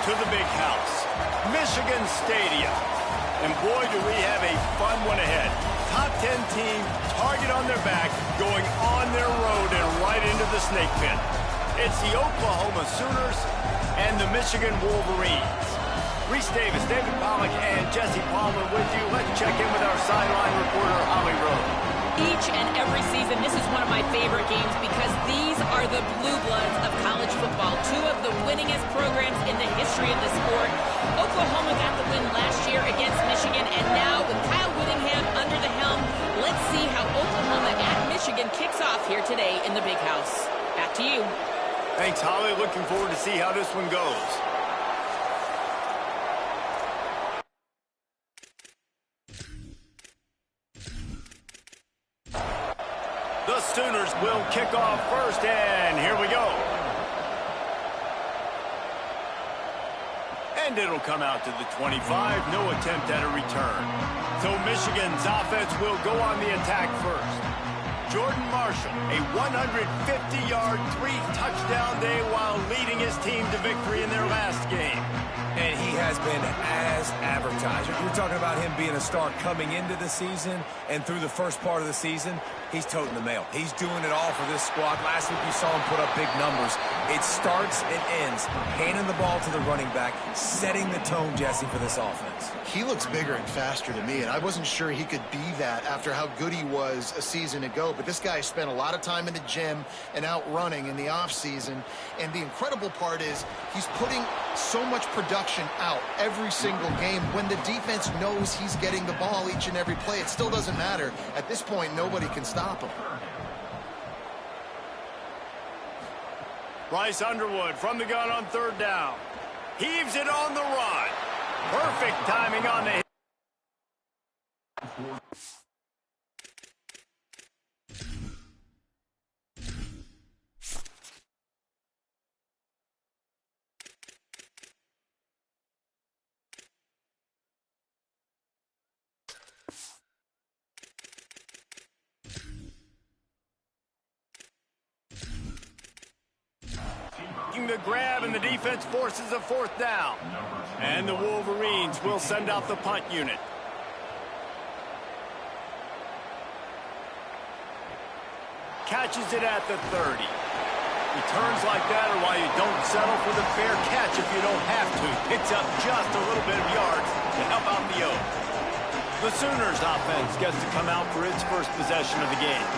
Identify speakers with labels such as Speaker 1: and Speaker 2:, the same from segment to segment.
Speaker 1: to the big house, Michigan Stadium. And boy, do we have a fun one ahead. Top 10 team, target on their back, going on their road and right into the snake pit. It's the Oklahoma Sooners and the Michigan Wolverines. Reese Davis, David Pollack, and Jesse Palmer with you. Let's check in with our sideline reporter, Holly Rowe.
Speaker 2: Each and every season, this is one of my favorite games because these are the blue bloods of college football. Two of the winningest programs in the history of the sport. Oklahoma got the win last year against Michigan, and now with Kyle Whittingham under the helm, let's see how Oklahoma at Michigan kicks off here today in the Big House. Back to you.
Speaker 1: Thanks, Holly. Looking forward to see how this one goes. The Sooners will kick off first, and here we go. And it'll come out to the 25. No attempt at a return. So Michigan's offense will go on the attack first. Jordan Marshall, a 150-yard, 3-touchdown day while leading his team to victory in their last game.
Speaker 3: And he has been as advertised. You're talking about him being a star coming into the season and through the first part of the season. He's toting the mail. He's doing it all for this squad. Last week you saw him put up big numbers. It starts and ends handing the ball to the running back, setting the tone, Jesse, for this offense.
Speaker 4: He looks bigger and faster to me, and I wasn't sure he could be that after how good he was a season ago. But this guy spent a lot of time in the gym and out running in the offseason. And the incredible part is he's putting so much production out every single game. When the defense knows he's getting the ball each and every play, it still doesn't matter. At this point, nobody can stop him.
Speaker 1: Bryce Underwood from the gun on third down. Heaves it on the run. Perfect timing on the hit. The grab, and the defense forces a fourth down. And the Wolverines will send out the punt unit. Catches it at the 30. Returns like that are why you don't settle for the fair catch if you don't have to. Picks up just a little bit of yards to help out the O. The Sooners offense gets to come out for its first possession of the game.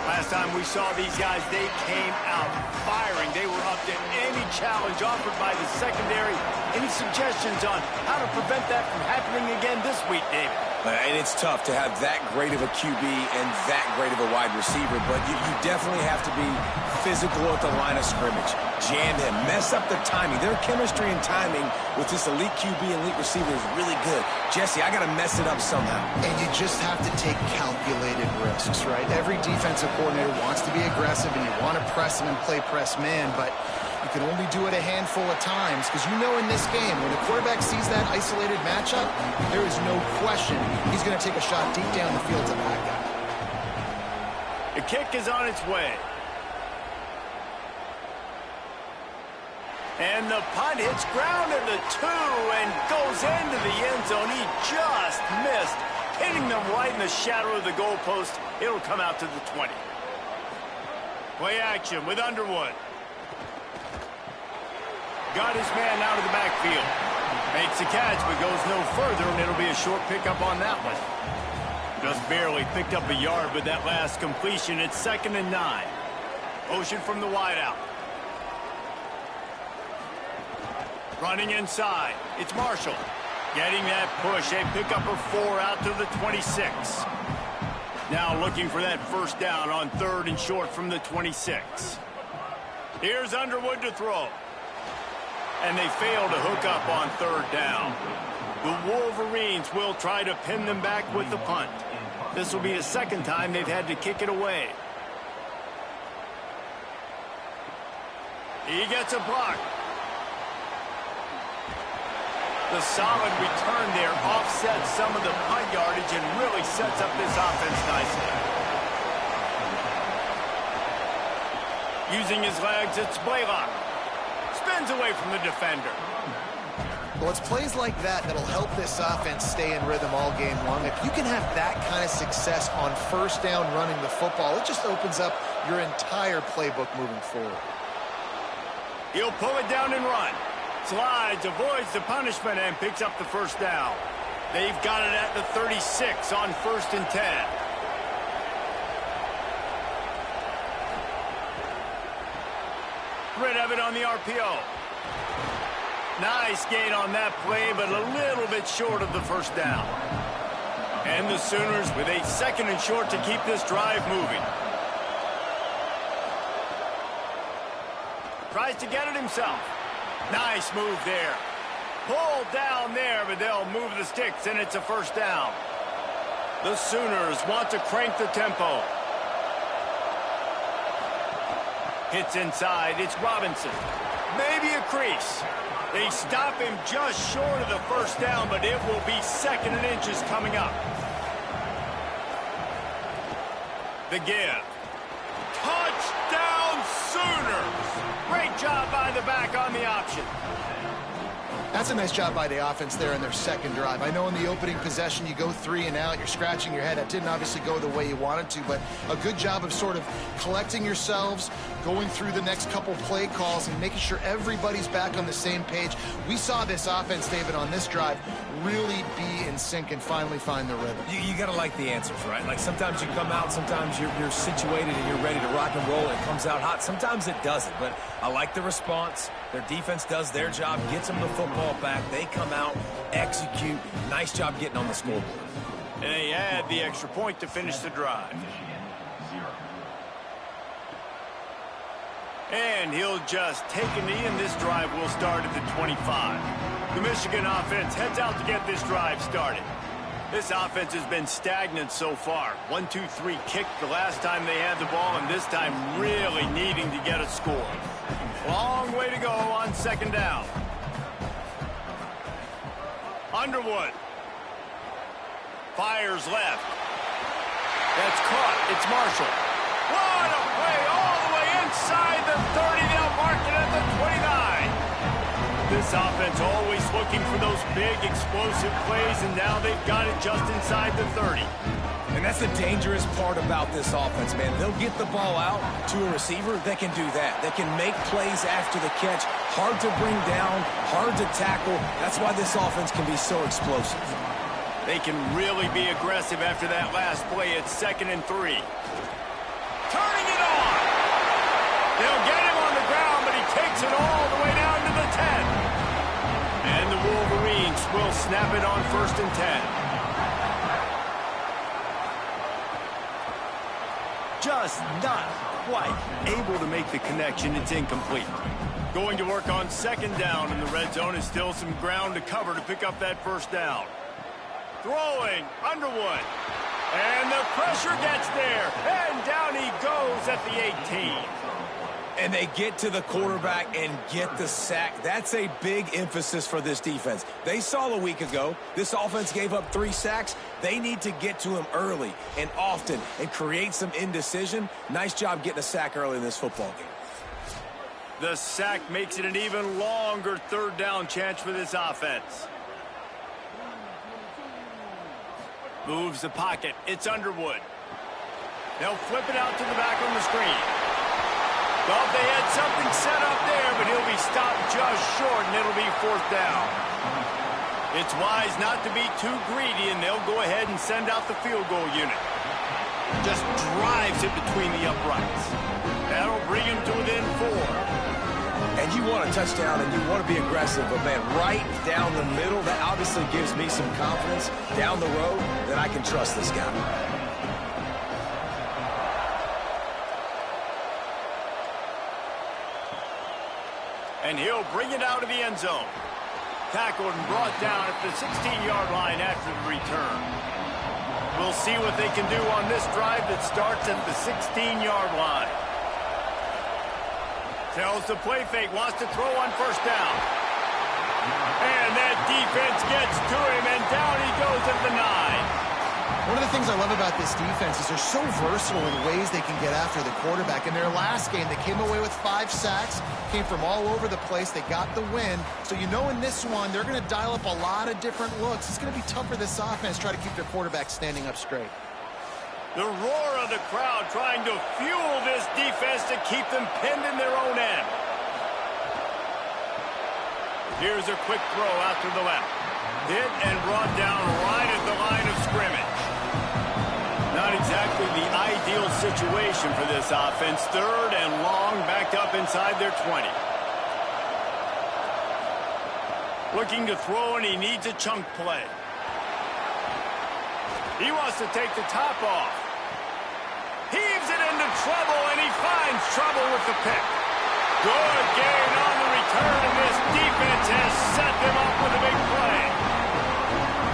Speaker 1: Last time we saw these guys, they came out firing. They were up to any challenge offered by the secondary. Any suggestions on how to prevent that from happening again this week, David?
Speaker 3: And it's tough to have that great of a QB and that great of a wide receiver, but you definitely have to be physical at the line of scrimmage. Jam him, mess up the timing. Their chemistry and timing with this elite QB and elite receiver is really good. Jesse, I got to mess it up somehow.
Speaker 4: And you just have to take calculated risks, right? Every defensive coordinator wants to be aggressive, and you want to press him and play press man, but you can only do it a handful of times because you know in this game, when the quarterback sees that isolated matchup, there is no question he's going to take a shot deep down the field to that guy.
Speaker 1: The kick is on its way. And the punt hits ground at the 2 and goes into the end zone. He just missed, hitting them right in the shadow of the goalpost. It'll come out to the 20. Play action with Underwood. Got his man out of the backfield. Makes the catch, but goes no further, and it'll be a short pickup on that one. Just barely picked up a yard with that last completion. It's 2nd and 9. Motion from the wideout. Running inside. It's Marshall. Getting that push. A pickup of 4 out to the 26. Now looking for that first down on 3rd and short from the 26. Here's Underwood to throw. And they fail to hook up on 3rd down. The Wolverines will try to pin them back with the punt. This will be the 2nd time they've had to kick it away. He gets a block. The solid return there offsets some of the punt yardage and really sets up this offense nicely. Using his legs, it's Blaylock. Spins away from the defender.
Speaker 4: Well, it's plays like that that'll help this offense stay in rhythm all game long. If you can have that kind of success on first down running the football, it just opens up your entire playbook moving forward.
Speaker 1: He'll pull it down and run. Slides, avoids the punishment, and picks up the first down. They've got it at the 36 on 1st and 10. Rid of it on the RPO. Nice gain on that play, but a little bit short of the first down. And the Sooners with a 2nd and short to keep this drive moving. Tries to get it himself. Nice move there. Pulled down there, but they'll move the sticks, and it's a first down. The Sooners want to crank the tempo. Hits inside. It's Robinson. Maybe a crease. They stop him just short of the first down, but it will be 2nd and inches coming up. The give. Touchdown Sooners! Great job by the back on the option.
Speaker 4: That's a nice job by the offense there in their 2nd drive. I know in the opening possession you go 3 and out, you're scratching your head. That didn't obviously go the way you wanted to, but a good job of sort of collecting yourselves, going through the next couple play calls and making sure everybody's back on the same page. We saw this offense, David, on this drive really be in sync and finally find the rhythm.
Speaker 3: You got to like the answers, right? Like sometimes you come out, sometimes you're situated and you're ready to rock and roll. It comes out hot. Sometimes it doesn't, but I like the response. Their defense does their job, gets them the football back. They come out, execute. Nice job getting on the scoreboard.
Speaker 1: And they add the extra point to finish the drive. And he'll just take a knee, and this drive will start at the 25. The Michigan offense heads out to get this drive started. This offense has been stagnant so far. 1-2-3 kick the last time they had the ball, and this time really needing to get a score. Long way to go on 2nd down. Underwood. Fires left. That's caught. It's Marshall. What a play all the way inside the 30. They'll mark it at the 29. This offense always looking for those big explosive plays, and now they've got it just inside the 30.
Speaker 3: And that's the dangerous part about this offense, man. They'll get the ball out to a receiver. They can do that. They can make plays after the catch. Hard to bring down, hard to tackle. That's why this offense can be so explosive.
Speaker 1: They can really be aggressive after that last play. It's 2nd and 3. Turning it on. They'll get him on the ground, but he takes it all the way down to the 10. And the Wolverines will snap it on 1st and 10. Just not quite able to make the connection. It's incomplete. Going to work on 2nd down, and the red zone is still some ground to cover to pick up that first down. Throwing, Underwood. And the pressure gets there. And down he goes at the 18.
Speaker 3: And they get to the quarterback and get the sack. That's a big emphasis for this defense. They saw a week ago, this offense gave up 3 sacks. They need to get to him early and often and create some indecision. Nice job getting a sack early in this football game.
Speaker 1: The sack makes it an even longer 3rd down chance for this offense. Moves the pocket. It's Underwood. They'll flip it out to the back on the screen. Thought they had something set up there, but he'll be stopped just short, and it'll be 4th down. It's wise not to be too greedy, and they'll go ahead and send out the field goal unit. Just drives it between the uprights. That'll bring him to within 4.
Speaker 3: And you want a touchdown, and you want to be aggressive, but, man, right down the middle, that obviously gives me some confidence down the road that I can trust this guy.
Speaker 1: And he'll bring it out of the end zone. Tackled and brought down at the 16-yard line after the return. We'll see what they can do on this drive that starts at the 16-yard line. Tells the play fake, wants to throw on 1st down. And that defense gets to him, and down he goes at the 9.
Speaker 4: One of the things I love about this defense is they're so versatile in ways they can get after the quarterback. In their last game, they came away with 5 sacks, came from all over the place. They got the win. So you know in this one, they're going to dial up a lot of different looks. It's going to be tough for this offense to try to keep their quarterback standing up straight.
Speaker 1: The roar of the crowd trying to fuel this defense to keep them pinned in their own end. Here's a quick throw out to the left. Hit and brought down right at the line of scrimmage. Not exactly the ideal situation for this offense. 3rd and long, backed up inside their 20. Looking to throw, and he needs a chunk play. He wants to take the top off. Heaves it into trouble, and he finds trouble with the pick. Good gain on the return, and this defense has set them up with a big play.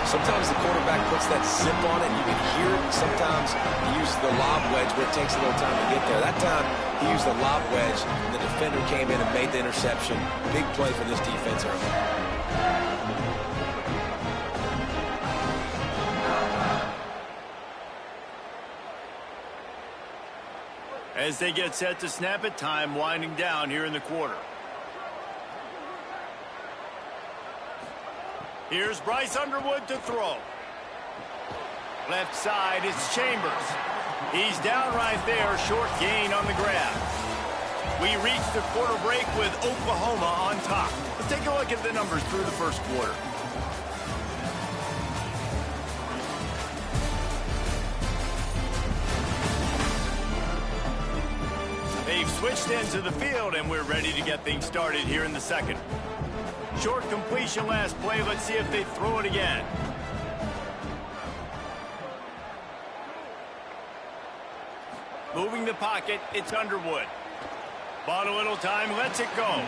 Speaker 3: Sometimes the quarterback puts that zip on it, and you can hear it. Sometimes he uses the lob wedge where it takes a little time to get there. That time, he used the lob wedge, and the defender came in and made the interception. Big play for this defense early.
Speaker 1: As they get set to snap it, time winding down here in the quarter. Here's Bryce Underwood to throw. Left side, it's Chambers. He's down right there, short gain on the grab. We reach the quarter break with Oklahoma on top. Let's take a look at the numbers through the first quarter. They've switched into the field, and we're ready to get things started here in the second. Short completion last play. Let's see if they throw it again. Moving the pocket, it's Underwood. Bought a little time, lets it go.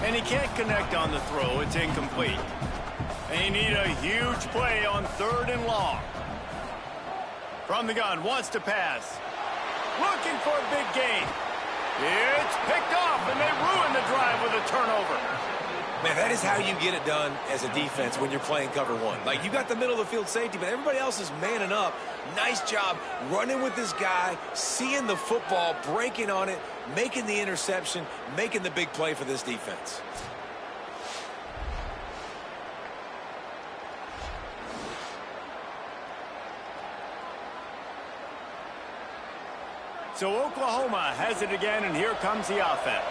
Speaker 1: And he can't connect on the throw. It's incomplete. They need a huge play on 3rd and long. From the gun, wants to pass. Looking for a big gain. It's picked off, and they ruin the drive with a turnover.
Speaker 3: Man, that is how you get it done as a defense when you're playing cover 1. Like, you got the middle of the field safety, but everybody else is manning up. Nice job running with this guy, seeing the football, breaking on it, making the interception, making the big play for this defense.
Speaker 1: So Oklahoma has it again, and here comes the offense.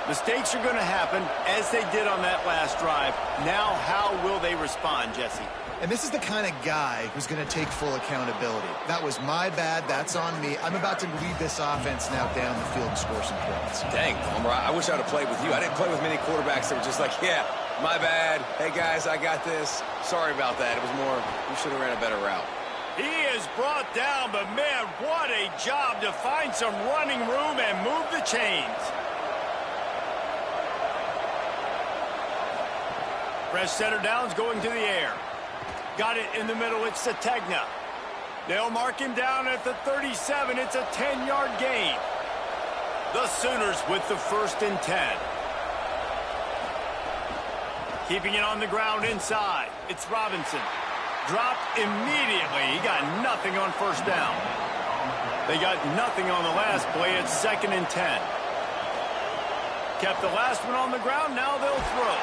Speaker 1: Mistakes are going to happen, as they did on that last drive. Now, how will they respond, Jesse?
Speaker 4: And this is the kind of guy who's going to take full accountability. That was my bad. That's on me. I'm about to lead this offense now down the field and score some points.
Speaker 3: Dang, Palmer, I wish I would have played with you. I didn't play with many quarterbacks that were just like, yeah, my bad. Hey, guys, I got this. Sorry about that. It was more, we should have ran a better route.
Speaker 1: He is brought down, but, man, what a job to find some running room and move the chains. Fresh center downs going to the air. Got it in the middle. It's Sategna. They'll mark him down at the 37. It's a 10-yard gain. The Sooners with the 1st and 10. Keeping it on the ground inside. It's Robinson. Dropped immediately. He got nothing on 1st down. They got nothing on the last play. It's 2nd and 10. Kept the last one on the ground. Now they'll throw.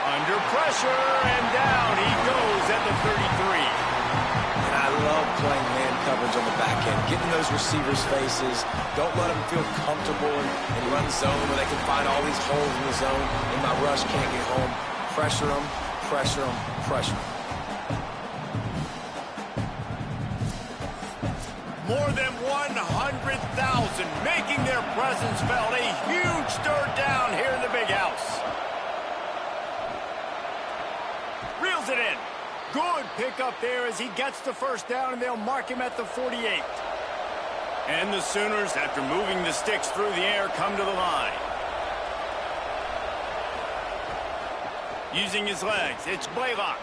Speaker 1: Under pressure, and down he goes at the 33.
Speaker 3: And I love playing man coverage on the back end, getting those receivers' faces. Don't let them feel comfortable and run zone where they can find all these holes in the zone, and my rush can't get home. Pressure them, pressure them, pressure them.
Speaker 1: More than 100,000 making their presence felt. A huge third down here in the big house. Reels it in. Good pickup there as he gets the 1st down, and they'll mark him at the 48. And the Sooners, after moving the sticks through the air, come to the line. Using his legs, it's Blaylock.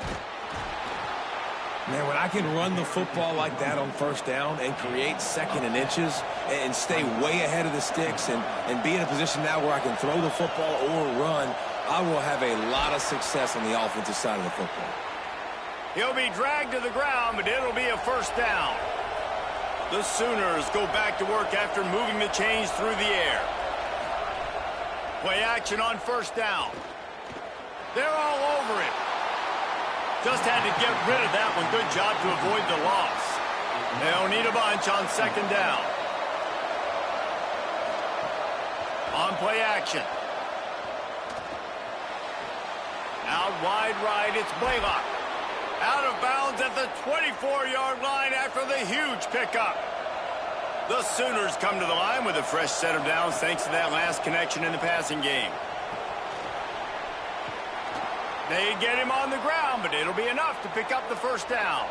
Speaker 3: Man, when I can run the football like that on 1st down and create 2nd and inches and stay way ahead of the sticks and be in a position now where I can throw the football or run, I will have a lot of success on the offensive side of the football.
Speaker 1: He'll be dragged to the ground, but it'll be a first down. The Sooners go back to work after moving the chains through the air. Play action on first down. They're all over it. Just had to get rid of that one. Good job to avoid the loss. They'll need a bunch on second down. On play action. Out wide right, it's Blaylock. Out of bounds at the 24-yard line after the huge pickup. The Sooners come to the line with a fresh set of downs thanks to that last connection in the passing game. They get him on the ground, but it'll be enough to pick up the first down.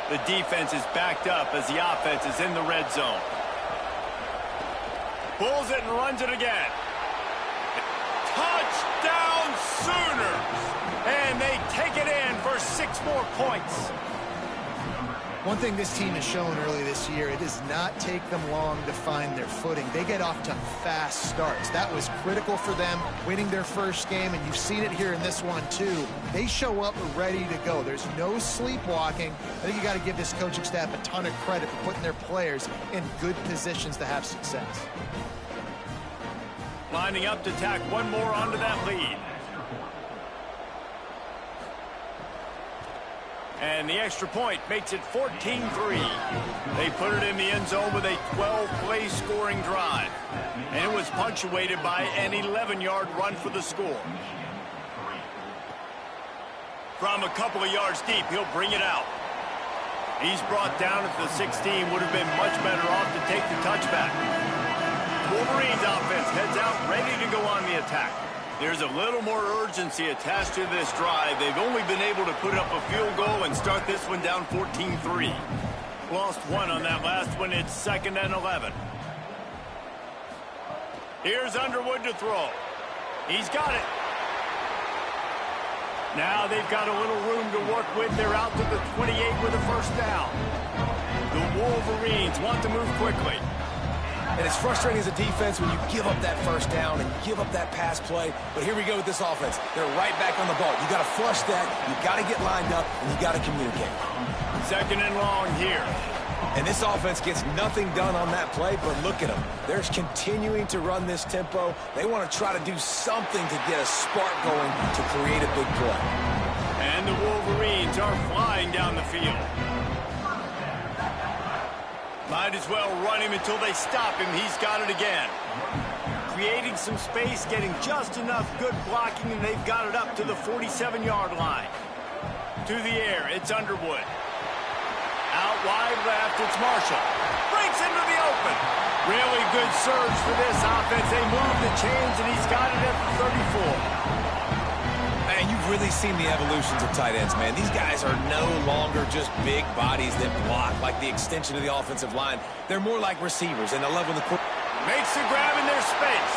Speaker 1: The defense is backed up as the offense is in the red zone. Pulls it and runs it again. Touchdown Sooners! And they take it in for 6 more points.
Speaker 4: One thing this team has shown early this year, it does not take them long to find their footing. They get off to fast starts. That was critical for them winning their first game, and you've seen it here in this one too. They show up ready to go. There's no sleepwalking. I think you got to give this coaching staff a ton of credit for putting their players in good positions to have success.
Speaker 1: Lining up to tack one more onto that lead. And the extra point makes it 14-3. They put it in the end zone with a 12-play scoring drive. And it was punctuated by an 11-yard run for the score. From a couple of yards deep, he'll bring it out. He's brought down at the 16. Would have been much better off to take the touchback. Wolverines offense heads out ready to go on the attack. There's a little more urgency attached to this drive. They've only been able to put up a field goal and start this one down 14-3. Lost one on that last one. It's 2nd and 11. Here's Underwood to throw. He's got it. Now they've got a little room to work with. They're out to the 28 with a first down. The Wolverines want to move quickly.
Speaker 3: And it's frustrating as a defense when you give up that first down and give up that pass play. But here we go with this offense. They're right back on the ball. You got to flush that. You got to get lined up, and you got to communicate.
Speaker 1: 2nd and long here.
Speaker 3: And this offense gets nothing done on that play, but look at them. They're continuing to run this tempo. They want to try to do something to get a spark going to create a big play.
Speaker 1: And the Wolverines are flying down the field. Might as well run him until they stop him. He's got it again. Creating some space, getting just enough good blocking, and they've got it up to the 47-yard line. To the air, it's Underwood. Out wide left, it's Marshall. Breaks into the open. Really good surge for this offense. They move the chains, and he's got it at the 34.
Speaker 3: Man, you've really seen the evolutions of tight ends, man. These guys are no longer just big bodies that block like the extension of the offensive line. They're more like receivers, and I love when the
Speaker 1: makes the grab in their space.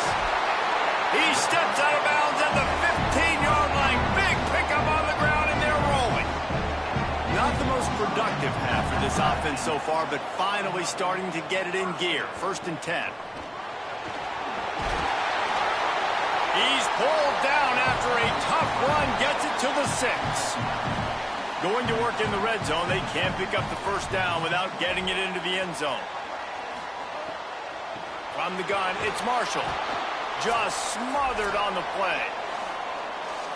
Speaker 1: He steps out of bounds at the 15-yard line. Big pickup on the ground, and they're rolling. Not the most productive half of this offense so far, but finally starting to get it in gear. 1st and 10. He's pulled down after a tough run, gets it to the 6. Going to work in the red zone. They can't pick up the first down without getting it into the end zone. From the gun, it's Marshall. Just smothered on the play.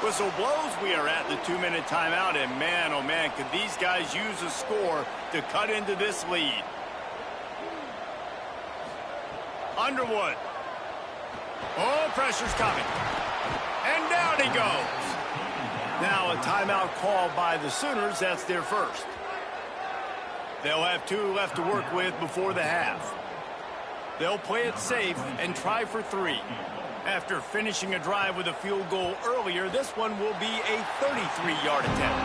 Speaker 1: Whistle blows. We are at the 2-minute timeout, and man, oh man, could these guys use a score to cut into this lead. Underwood. Oh, pressure's coming. And down he goes. Now a timeout called by the Sooners. That's their first. They'll have 2 left to work with before the half. They'll play it safe and try for 3. After finishing a drive with a field goal earlier, this one will be a 33-yard attempt.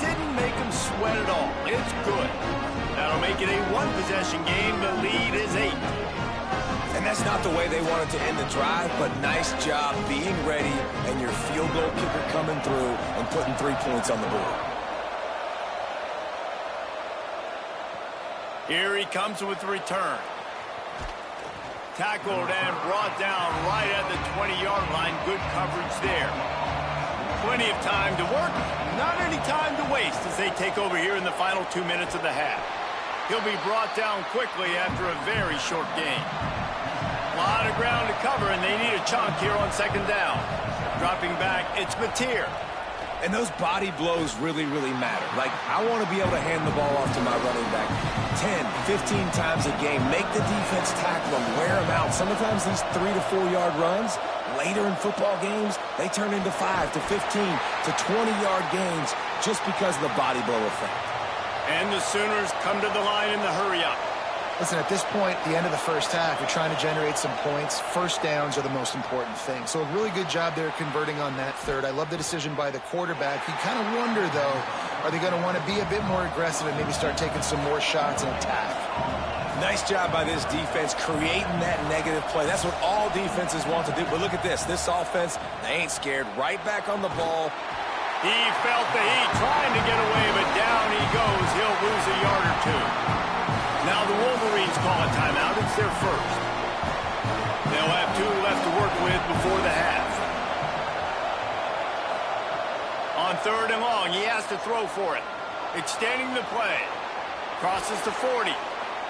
Speaker 1: Didn't make them sweat at all. It's good. That'll make it a 1-possession game. The lead is 8.
Speaker 3: And that's not the way they wanted to end the drive, but nice job being ready and your field goal kicker coming through and putting 3 points on the board.
Speaker 1: Here he comes with the return. Tackled and brought down right at the 20-yard line. Good coverage there. Plenty of time to work, not any time to waste as they take over here in the final 2 minutes of the half. He'll be brought down quickly after a very short game. A lot of ground to cover, and they need a chunk here on second down. Dropping back, it's Mateer.
Speaker 3: And those body blows really, really matter. Like, I want to be able to hand the ball off to my running back 10, 15 times a game. Make the defense tackle them, wear them out. Sometimes these 3 to 4 yard runs, later in football games, they turn into 5 to 15 to 20-yard gains just because of the body blow effect.
Speaker 1: And the Sooners come to the line in the hurry-up.
Speaker 4: Listen, at this point, the end of the first half, you're trying to generate some points. First downs are the most important thing. So a really good job there converting on that third. I love the decision by the quarterback. You kind of wonder, though, are they going to want to be a bit more aggressive and maybe start taking some more shots and attack?
Speaker 3: Nice job by this defense creating that negative play. That's what all defenses want to do. But look at this. This offense, they ain't scared. Right back on the ball.
Speaker 1: He felt the heat trying to get away, but down he goes. He'll lose a yard or two. Now the Wolverines call a timeout. It's their first. They'll have 2 left to work with before the half. On third and long, he has to throw for it. Extending the play. Crosses to 40.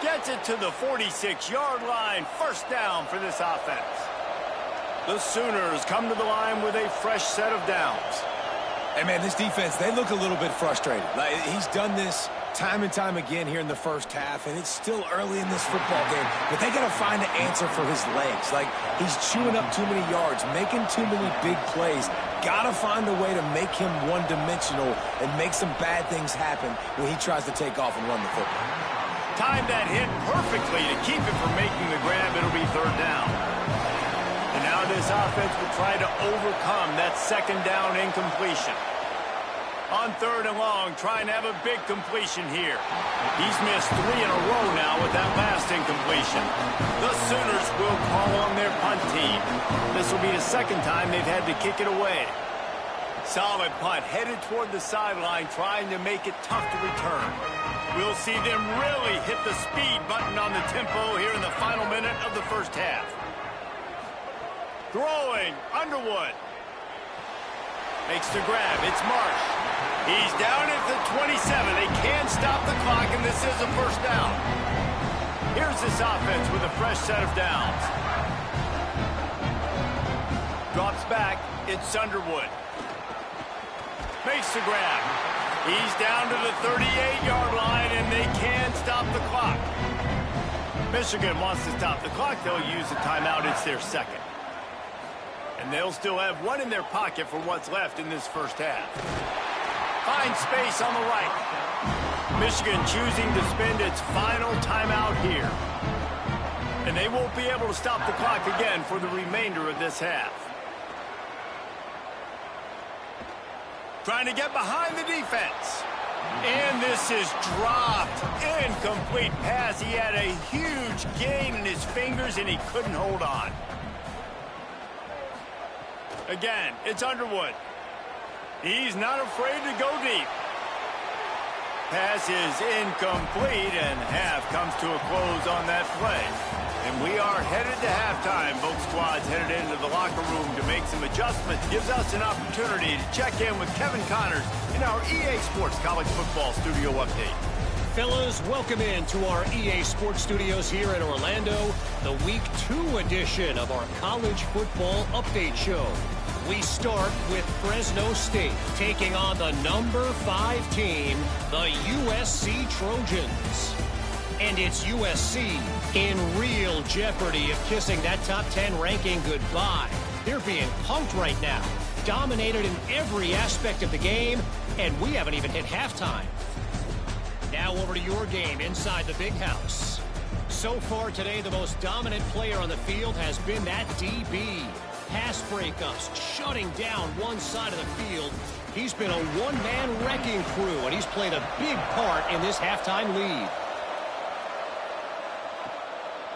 Speaker 1: Gets it to the 46-yard line. First down for this offense. The Sooners come to the line with a fresh set of downs.
Speaker 3: Hey, man, this defense, they look a little bit frustrated. Like, he's done this time and time again here in the first half, and it's still early in this football game, but they got to find an answer for his legs. Like, he's chewing up too many yards, making too many big plays. Got to find a way to make him one-dimensional and make some bad things happen when he tries to take off and run the football.
Speaker 1: Timed that hit perfectly to keep it from making the grab. It'll be third down. And now this offense will try to overcome that second down incompletion. On third and long, trying to have a big completion here. He's missed 3 in a row now with that last incompletion. The Sooners will call on their punt team. This will be the second time they've had to kick it away. Solid punt, headed toward the sideline, trying to make it tough to return. We'll see them really hit the speed button on the tempo here in the final minute of the first half. Throwing, Underwood. Makes the grab, it's Marsh. He's down at the 27. They can't stop the clock, and this is a first down. Here's this offense with a fresh set of downs. Drops back. It's Underwood. Makes the grab. He's down to the 38-yard line, and they can't stop the clock. Michigan wants to stop the clock. They'll use a timeout. It's their second. And they'll still have 1 in their pocket for what's left in this first half. Finds space on the right. Michigan choosing to spend its final timeout here. And they won't be able to stop the clock again for the remainder of this half. Trying to get behind the defense. And this is dropped. Incomplete pass. He had a huge gain in his fingers, and he couldn't hold on. Again, it's Underwood. He's not afraid to go deep. Pass is incomplete, and half comes to a close on that play. And we are headed to halftime. Both squads headed into the locker room to make some adjustments. Gives us an opportunity to check in with Kevin Connors in our EA Sports College Football Studio Update.
Speaker 5: Fellas, welcome in to our EA Sports Studios here in Orlando, the Week 2 edition of our College Football Update Show. We start with Fresno State taking on the number 5 team, the USC Trojans. And it's USC in real jeopardy of kissing that top 10 ranking goodbye. They're being punked right now, dominated in every aspect of the game, and we haven't even hit halftime. Now over to your game inside the big house. So far today, the most dominant player on the field has been that DB. Pass breakups, shutting down one side of the field. He's been a one-man wrecking crew, and he's played a big part in this halftime lead.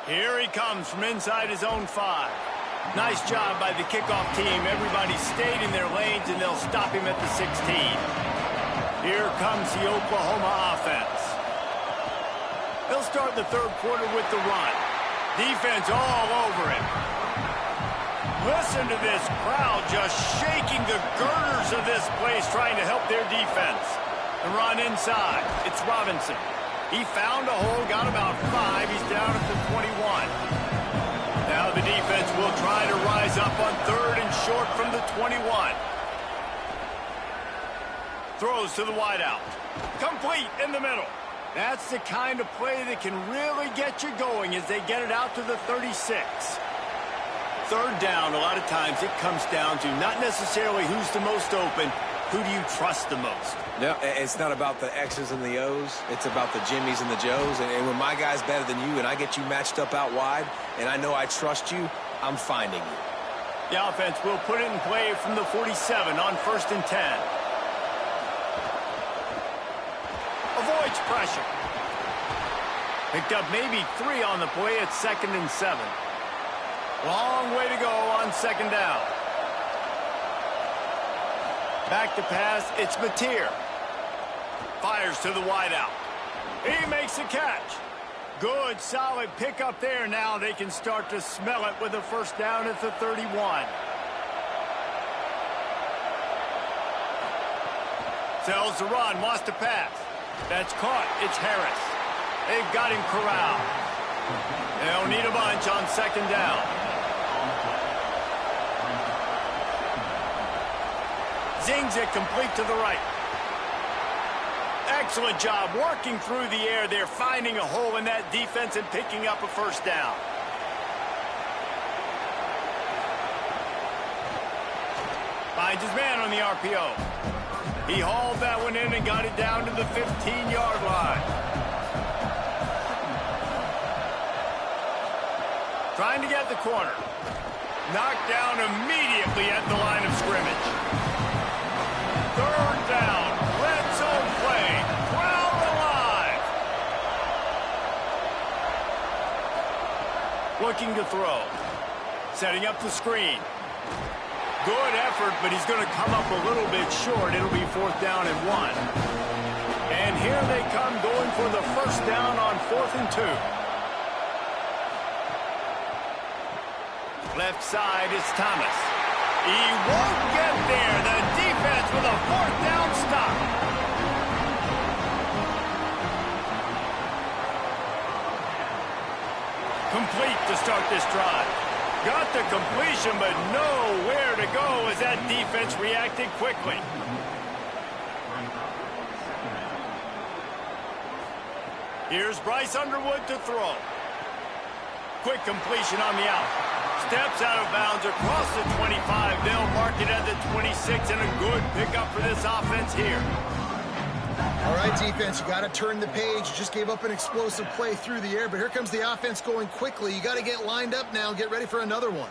Speaker 1: Here he comes from inside his own 5. Nice job by the kickoff team. Everybody stayed in their lanes, and they'll stop him at the 16. Here comes the Oklahoma offense. They'll start the third quarter with the run. Defense all over him. Listen to this crowd just shaking the girders of this place, trying to help their defense. The run inside. It's Robinson. He found a hole, got about 5. He's down at the 21. Now the defense will try to rise up on 3rd and short from the 21. Throws to the wideout. Complete in the middle. That's the kind of play that can really get you going as they get it out to the 36. 3rd down, a lot of times it comes down to not necessarily who's the most open, who do you trust the most?
Speaker 3: No, it's not about the X's and the O's. It's about the Jimmies and the Joes. And when my guy's better than you and I get you matched up out wide and I know I trust you, I'm finding you.
Speaker 1: The offense will put it in play from the 47 on 1st and 10. Avoids pressure. Picked up maybe 3 on the play at 2nd and 7. Long way to go on 2nd down. Back to pass, it's Mateer. Fires to the wideout. He makes a catch. Good, solid pickup there. Now they can start to smell it with a 1st down at the 31. Sells the run, wants to pass. That's caught. It's Harris. They've got him corralled. They'll need a bunch on 2nd down. Zings it complete to the right. Excellent job working through the air there, finding a hole in that defense and picking up a 1st down. Finds his man on the RPO. He hauled that one in and got it down to the 15-yard line. Trying to get the corner. Knocked down immediately at the line of scrimmage. 3rd down. Red zone play. Crowd alive. Looking to throw. Setting up the screen. Good effort, but he's going to come up a little bit short. It'll be 4th down and 1. And here they come going for the 1st down on 4th and 2. Left side is Thomas. He won't get there. The defense with a 4th down stop. Complete to start this drive. Got the completion, but nowhere to go as that defense reacted quickly. Here's Bryce Underwood to throw. Quick completion on the out. Steps out of bounds across the 25. They'll mark it at the 26, and a good pickup for this offense here.
Speaker 4: All right, defense, you got to turn the page. You just gave up an explosive play through the air, but here comes the offense going quickly. You got to get lined up now, get ready for another one.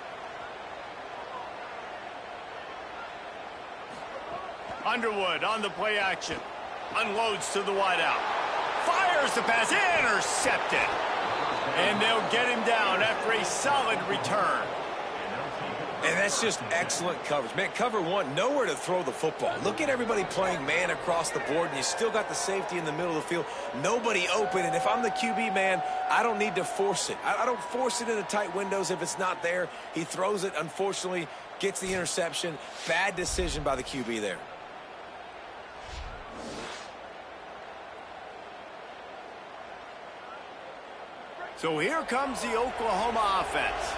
Speaker 1: Underwood on the play action. Unloads to the wideout. Fires the pass, intercepted. And they'll get him down after a solid return.
Speaker 3: And that's just excellent coverage. Man, cover 1, nowhere to throw the football. Look at everybody playing man across the board, and you still got the safety in the middle of the field. Nobody open, and if I'm the QB, man, I don't need to force it. I don't force it into tight windows if it's not there. He throws it, unfortunately, gets the interception. Bad decision by the QB there.
Speaker 1: So here comes the Oklahoma offense.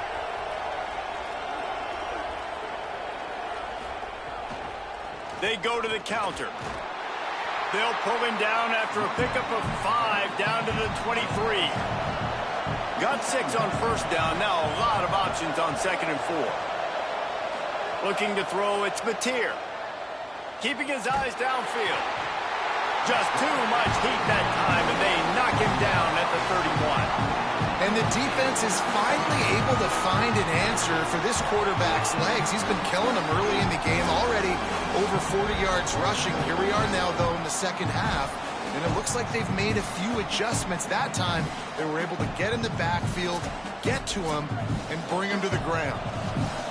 Speaker 1: They go to the counter. They'll pull him down after a pickup of 5 down to the 23. Got 6 on 1st down. Now a lot of options on 2nd and 4. Looking to throw, it's Mateer. Keeping his eyes downfield. Just too much heat that time, and they knock him down at the 31.
Speaker 4: And the defense is finally able to find an answer for this quarterback's legs. He's been killing them early in the game, already over 40 yards rushing. Here we are now, though, in the 2nd half. And it looks like they've made a few adjustments. That time, they were able to get in the backfield, get to him, and bring him to the ground.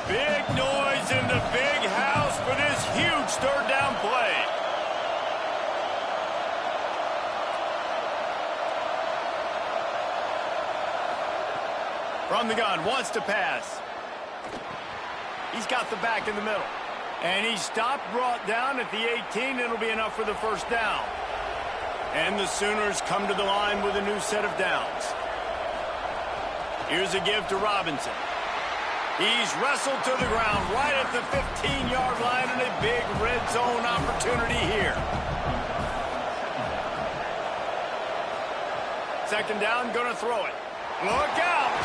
Speaker 1: Big noise in the big house for this huge 3rd down play. From the gun, wants to pass. He's got the back in the middle. And he's stopped, brought down at the 18. It'll be enough for the first down. And the Sooners come to the line with a new set of downs. Here's a give to Robinson. He's wrestled to the ground right at the 15-yard line, and a big red zone opportunity here. Second down, going to throw it. Look out!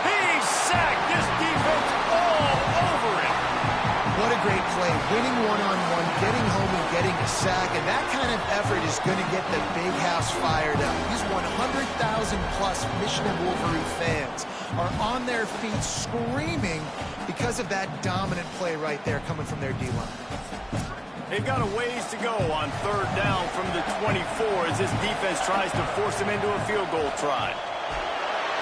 Speaker 1: He's sacked. This defense all over him.
Speaker 4: What a great play. Winning one-on-one, getting home and getting a sack, and that kind of effort is going to get the big house fired up. These 100,000-plus Michigan Wolverine fans are on their feet screaming because of that dominant play right there coming from their D-line.
Speaker 1: They've got a ways to go on third down from the 24 as this defense tries to force them into a field goal try.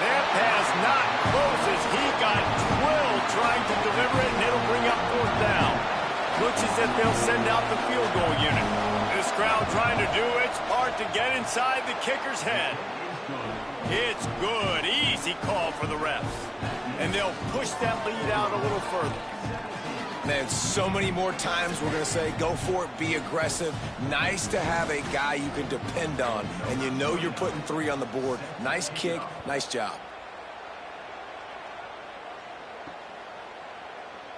Speaker 1: That pass not close as he got drilled trying to deliver it, and it'll bring up fourth down. Looks as if they'll send out the field goal unit. This crowd trying to do its part to get inside the kicker's head. It's good. Easy call for the refs. And they'll push that lead out a little further.
Speaker 3: Man, so many more times we're going to say, go for it, be aggressive. Nice to have a guy you can depend on, and you know you're putting 3 on the board. Nice kick, nice job.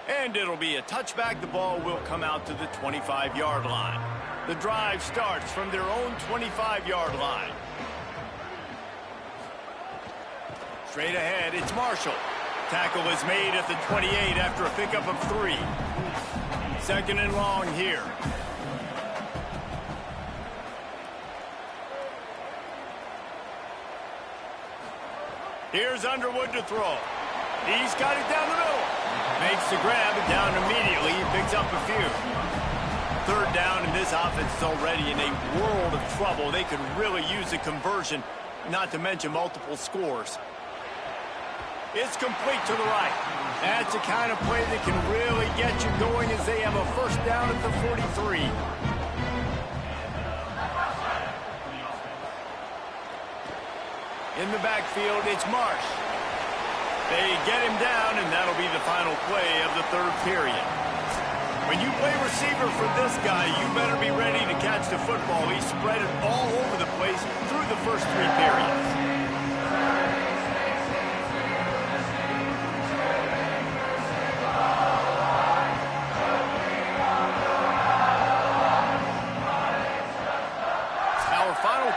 Speaker 1: And it'll be a touchback. The ball will come out to the 25-yard line. The drive starts from their own 25-yard line. Straight ahead, it's Marshall. Tackle is made at the 28 after a pickup of 3. Second and long here. Here's Underwood to throw. He's got it down the middle. Makes the grab and down immediately. He picks up a few. Third down, and this offense is already in a world of trouble. They could really use a conversion, not to mention multiple scores. It's complete to the right. That's the kind of play that can really get you going as they have a first down at the 43. In the backfield, it's Marsh. They get him down, and that'll be the final play of the third period. When you play receiver for this guy, you better be ready to catch the football. He spread it all over the place through the first 3 periods.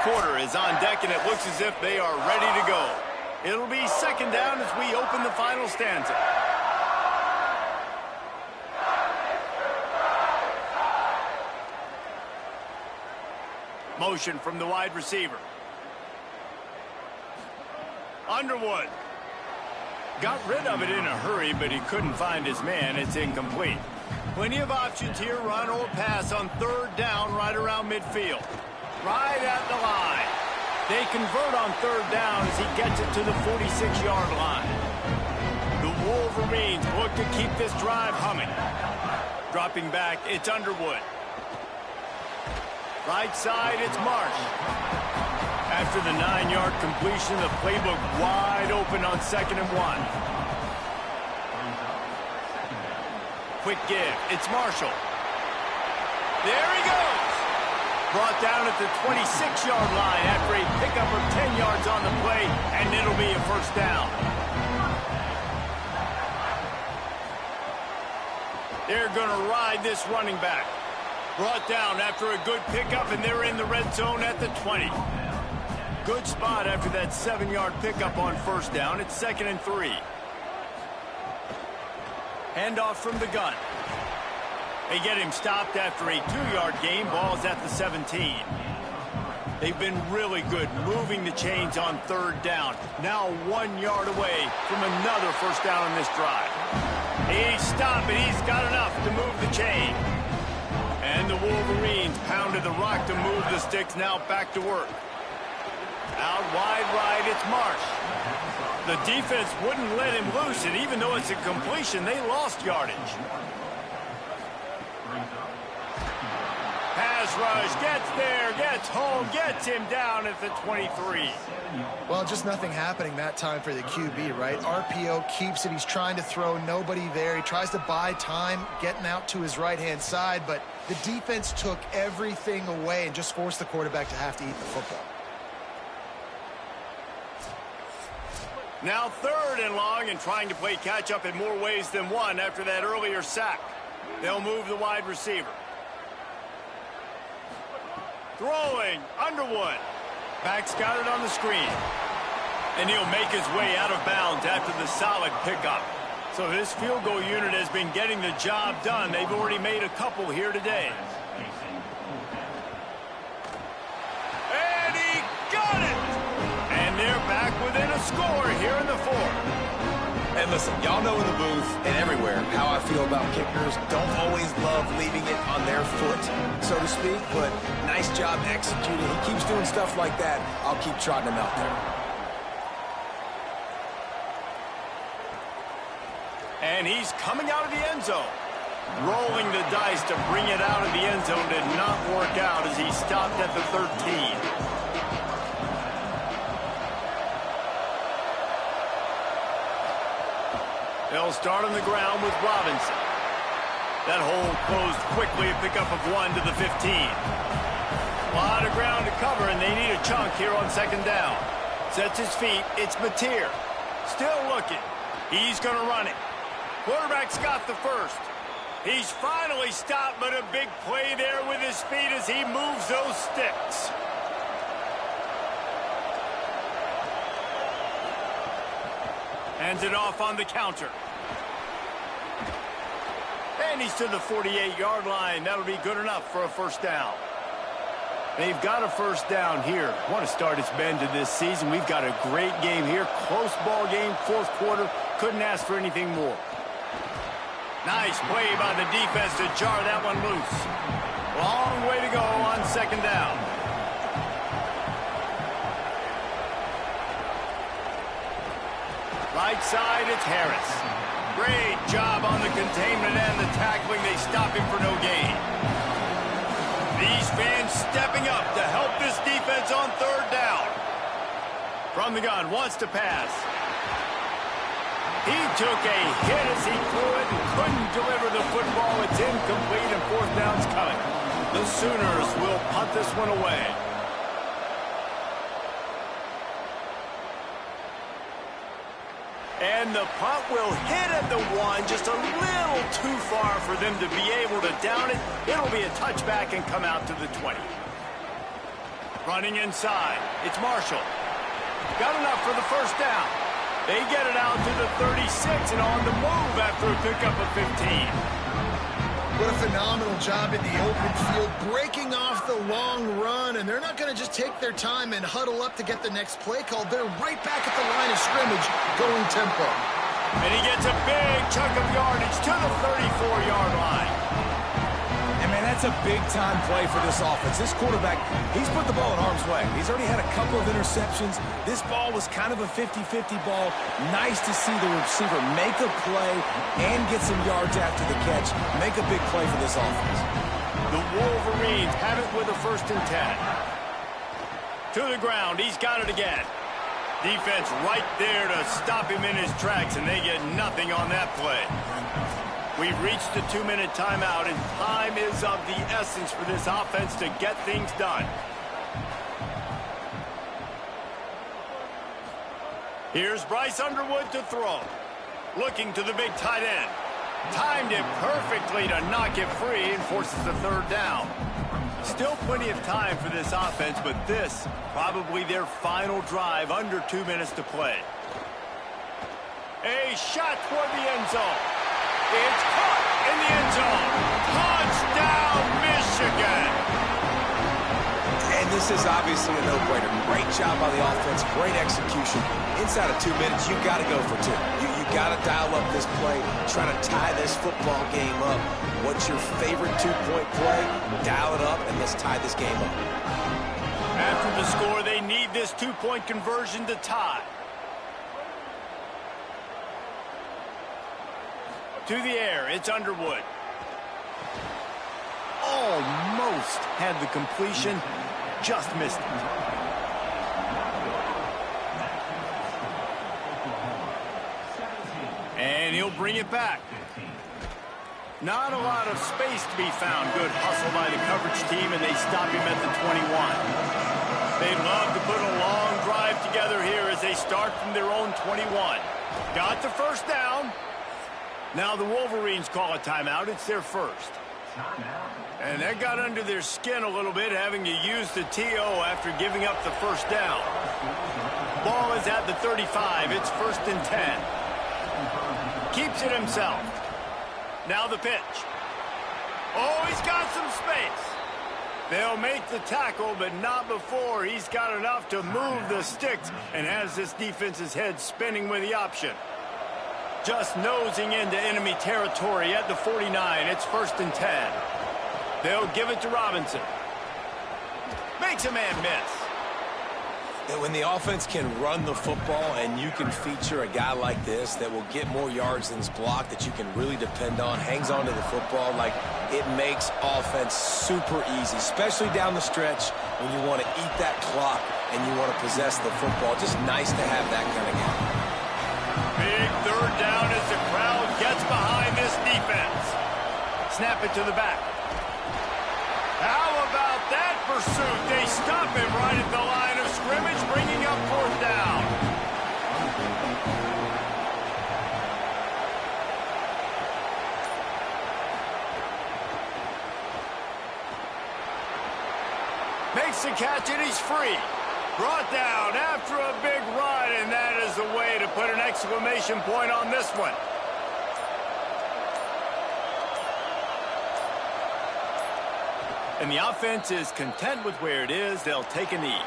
Speaker 1: Quarter is on deck, and it looks as if they are ready to go. It'll be second down as we open the final stanza. Motion from the wide receiver. Underwood. Got rid of it in a hurry, but he couldn't find his man. It's incomplete. Plenty of options here, run or pass on third down right around midfield. Right at the line. They convert on third down as he gets it to the 46-yard line. The Wolverines look to keep this drive humming. Dropping back, it's Underwood. Right side, it's Marsh. After the 9-yard completion, the playbook wide open on 2nd and 1. Quick give, it's Marshall. There he goes. Brought down at the 26-yard line after a pickup of 10 yards on the play, and it'll be a first down. They're going to ride this running back. Brought down after a good pickup, and they're in the red zone at the 20. Good spot after that 7-yard pickup on first down. It's 2nd and 3. Handoff from the gun. They get him stopped after a 2-yard gain. Ball's at the 17. They've been really good moving the chains on third down. Now 1 yard away from another first down on this drive. He's stopped, and he's got enough to move the chain. And the Wolverines pounded the rock to move the sticks. Now back to work. Out wide right, it's Marsh. The defense wouldn't let him loose, and even though it's a completion, they lost yardage. Pass rush, gets there, gets home, gets him down at the 23.
Speaker 4: Well, just nothing happening that time for the QB, right? RPO keeps it. He's trying to throw, nobody there. He tries to buy time, getting out to his right-hand side, but the defense took everything away and just forced the quarterback to have to eat the football.
Speaker 1: Now 3rd and long, and trying to play catch-up in more ways than one after that earlier sack. They'll move the wide receiver. Throwing, Underwood. Back's got it on the screen. And he'll make his way out of bounds after the solid pickup. So this field goal unit has been getting the job done. They've already made a couple here today. And he got it! And they're back within a score here in the 4th.
Speaker 3: And listen, y'all know in the booth and everywhere how I feel about kickers. Don't always love leaving it on their foot, so to speak, but nice job executing. He keeps doing stuff like that. I'll keep trotting him out there.
Speaker 1: And he's coming out of the end zone. Rolling the dice to bring it out of the end zone did not work out as he stopped at the 13. They'll start on the ground with Robinson. That hole closed quickly, a pickup of 1 to the 15. A lot of ground to cover, and they need a chunk here on 2nd down. Sets his feet, it's Mateer. Still looking. He's going to run it. Quarterback's got the first. He's finally stopped, but a big play there with his feet as he moves those sticks. Hands it off on the counter. And he's to the 48-yard line. That'll be good enough for a 1st down. They've got a 1st down here. What a start it's been to this season. We've got a great game here. Close ball game, 4th quarter. Couldn't ask for anything more. Nice play by the defense to jar that one loose. Long way to go on 2nd down. Right side, it's Harris. Great job on the containment and the tackling. They stop him for no gain. These fans stepping up to help this defense on 3rd down. From the gun, wants to pass. He took a hit as he threw it and couldn't deliver the football. It's incomplete and 4th down's coming. The Sooners will punt this one away. And the punt will hit at the 1, just a little too far for them to be able to down it. It'll be a touchback and come out to the 20. Running inside, it's Marshall. Got enough for the 1st down. They get it out to the 36 and on the move after a pickup of 15.
Speaker 4: What a phenomenal job in the open field, breaking off the long run, and they're not going to just take their time and huddle up to get the next play called. They're right back at the line of scrimmage, going tempo.
Speaker 1: And he gets a big chunk of yardage to the 34-yard line.
Speaker 3: And, man, that's a big-time play for this offense. This quarterback, he's put the ball in harm's way. He's already had a couple of interceptions. This ball was kind of a 50-50 ball. Nice to see the receiver make a play and get some yards after the catch. Make a big play for this offense.
Speaker 1: The Wolverines have it with a 1st and 10. To the ground, he's got it again. Defense right there to stop him in his tracks, and they get nothing on that play. We've reached the 2-minute timeout, and time is of the essence for this offense to get things done. Here's Bryce Underwood to throw. Looking to the big tight end. Timed it perfectly to knock it free and forces the 3rd down. Still plenty of time for this offense, but this probably their final drive, under 2 minutes to play. A shot toward the end zone. It's caught in the end zone. Touchdown, Michigan!
Speaker 3: And this is obviously a no-brainer. Great job by the offense, great execution. Inside of 2 minutes, you got to go for 2. You got to dial up this play, try to tie this football game up. What's your favorite 2-point play? Dial it up, and let's tie this game up.
Speaker 1: After the score, they need this 2-point conversion to tie. To the air, it's Underwood. Almost almost had the completion, just missed it. And he'll bring it back. Not a lot of space to be found. Good hustle by the coverage team, and they stop him at the 21. They'd love to put a long drive together here as they start from their own 21. Got the first down. Now the Wolverines call a timeout. It's their first. And that got under their skin a little bit, having to use the TO after giving up the first down. Ball is at the 35. It's 1st and 10. Keeps it himself. Now the pitch. Oh, he's got some space. They'll make the tackle, but not before he's got enough to move the sticks and has this defense's head spinning with the option. Just nosing into enemy territory at the 49. It's 1st and 10. They'll give it to Robinson. Makes a man miss.
Speaker 3: When the offense can run the football and you can feature a guy like this that will get more yards than his block, that you can really depend on, hangs on to the football, like, it makes offense super easy, especially down the stretch when you want to eat that clock and you want to possess the football. Just nice to have that kind of guy.
Speaker 1: Big 3rd down as the crowd gets behind this defense. Snap it to the back. How about that pursuit? They stop him right at the line of scrimmage, bringing up 4th down. Makes the catch and he's free. Brought down after a big run, and that is the way to put an exclamation point on this one. And the offense is content with where it is. They'll take a knee.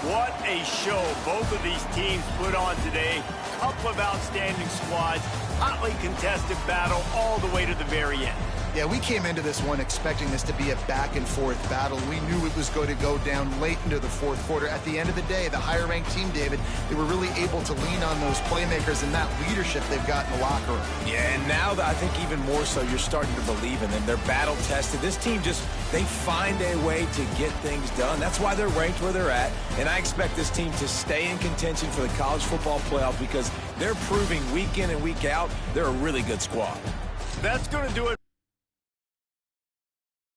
Speaker 1: What a show both of these teams put on today. Couple of outstanding squads. Hotly contested battle all the way to the very end.
Speaker 4: Yeah, we came into this one expecting this to be a back-and-forth battle. We knew it was going to go down late into the 4th quarter. At the end of the day, the higher-ranked team, David, they were really able to lean on those playmakers and that leadership they've got in the locker room.
Speaker 3: Yeah, and now I think even more so, you're starting to believe in them. They're battle-tested. This team they find a way to get things done. That's why they're ranked where they're at, and I expect this team to stay in contention for the college football playoff because they're proving week in and week out they're a really good squad.
Speaker 1: That's going to do it.